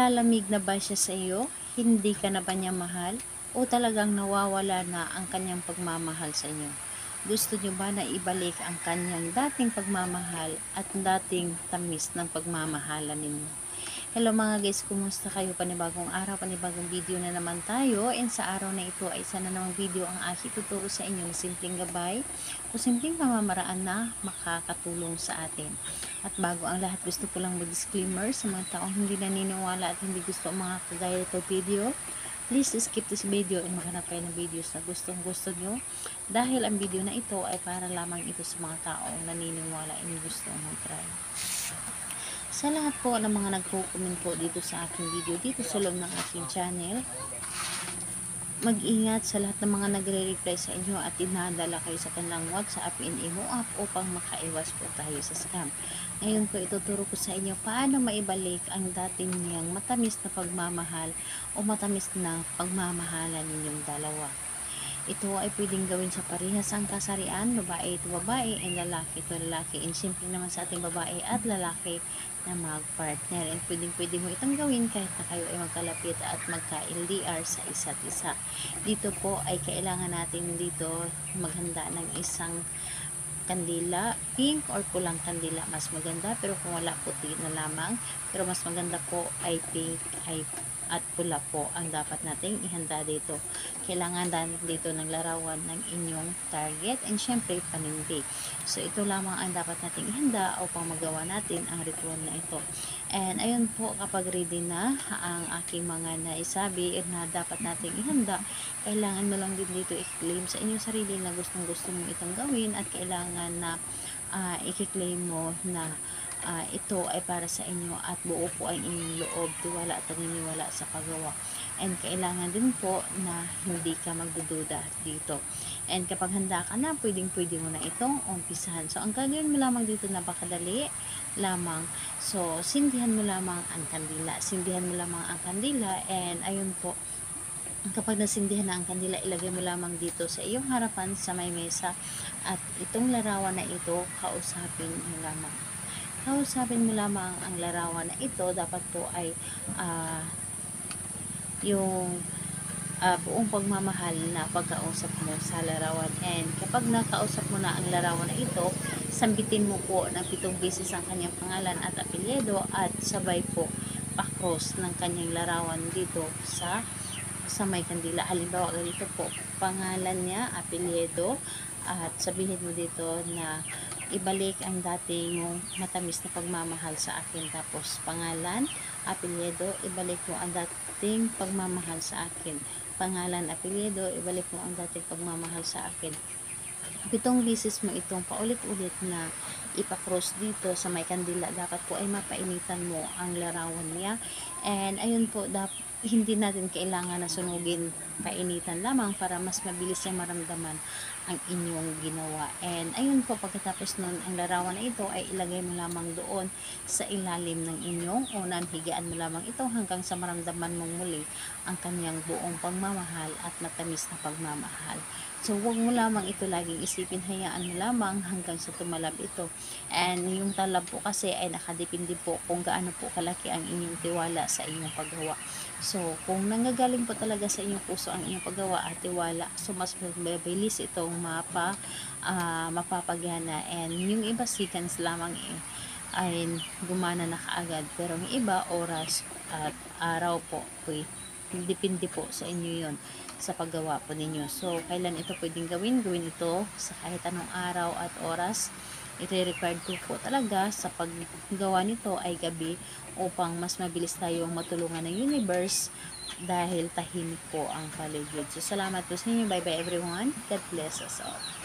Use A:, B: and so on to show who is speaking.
A: Nalalamig na ba siya sa iyo? Hindi ka na ba niya mahal? O talagang nawawala na ang kanyang pagmamahal sa inyo? Gusto niyo ba na ibalik ang kanyang dating pagmamahal at dating tamis ng pagmamahalan ninyo? Hello mga guys, kumusta kayo? Panibagong araw, panibagong video na naman tayo. And sa araw na ito ay isa na namang video ang aking tuturo sa inyo na simpleng gabay o simpleng pamamaraan na makakatulong sa atin. At bago ang lahat, gusto ko lang mag-disclaimer sa mga taong hindi naniniwala at hindi gusto ang mga kagaya ito video. Please skip this video and maghanap kayo ng videos na gustong gusto nyo dahil ang video na ito ay para lamang ito sa mga taong naniniwala and gusto mag-try. Sa lahat po ng mga nagko-comment po dito sa aking video, dito sa loob ng aking channel, mag-ingat sa lahat ng mga nagre-reply sa inyo at inadala kayo sa kanilang WhatsApp and Imo app upang makaiwas po tayo sa scam. Ngayon po ituturo ko sa inyo paano maibalik ang dating niyang matamis na pagmamahal o matamis na pagmamahalan ninyong dalawa. Ito ay pwedeng gawin sa parehas ang kasarian, babae ito babae, and lalaki ito lalaki. And simple naman sa ating babae at lalaki na mag-partner. And pwedeng mo itong gawin kahit na kayo ay magkalapit at magka-LDR sa isa't isa. Dito po ay kailangan natin dito maghanda ng isang kandila, pink or pulang kandila, mas maganda. Pero kung wala, puti na lamang. Pero mas maganda po ay pink at pula po ang dapat nating ihanda dito. Kailangan dito ng larawan ng inyong target and syempre panindig. So ito lamang ang dapat nating ihanda upang magawa natin ang ritual na ito. And ayun po, kapag ready na ang aking mga naisabi na dapat nating ihanda, kailangan mo lang din dito i-claim sa inyong sarili na gustong gusto mo itong gawin at kailangan na i-claim mo na ito ay para sa inyo at buo po ang inyong loob, tiwala at paniniwala sa paggawa. And kailangan din po na hindi ka magdududa dito. And kapag handa ka na, pwede mo na itong umpisahan. So ang gagawin mo lamang dito, napakadali lamang. So sindihan mo lamang ang kandila. Sindihan mo lamang ang kandila and ayun po, kapag nasindihan na ang kandila, ilagay mo lamang dito sa iyong harapan sa may mesa at itong larawan na ito, kausapin mo lamang. Kausapin mo lamang ang larawan na ito. Dapat po ay yung buong pagmamahal na pagkausap mo sa larawan. And kapag nakausap mo na ang larawan na ito, sambitin mo po ng 7 beses ang kanyang pangalan at apelyido at sabay po pa-cross ng kanyang larawan dito sa may kandila. Halimbawa, ganito po, pangalan niya, apelyido, at sabihin mo dito na ibalik ang dati mong matamis na pagmamahal sa akin. Tapos pangalan, apelyido, ibalik mo ang dating pagmamahal sa akin. Pangalan, apelyido, ibalik mo ang dating pagmamahal sa akin. 7 beses mo itong paulit-ulit na ipakross dito sa may kandila. Dapat po ay mapainitan mo ang larawan niya. And ayun po, hindi natin kailangan na sunugin, painitan lamang para mas mabilis niya maramdaman ang inyong ginawa. And ayun po, pagkatapos nun, ang larawan na ito ay ilagay mo lamang doon sa ilalim ng inyong unan. Higaan mo lamang ito hanggang sa maramdaman mong muli ang kanyang buong pagmamahal at matamis na pagmamahal. So huwag mo lamang ito laging isipin, hayaan mo lamang hanggang sa tumalab ito. And yung talab po kasi ay nakadepende po kung gaano po kalaki ang inyong tiwala sa inyong paggawa. So kung nanggagaling po talaga sa inyong puso ang inyong paggawa at tiwala, so mas mabilis itong mapapagana. And yung iba seconds lamang ay gumana na kaagad, pero yung iba oras at araw po, depende po sa inyo yon, sa paggawa po ninyo. So kailan ito pwedeng gawin ito sa kahit anong araw at oras. Ito required po talaga sa paggawa nito ay gabi upang mas mabilis tayong matulungan ng universe dahil tahimik po ang paligid. So salamat po sa inyo. Bye bye everyone. God bless us all.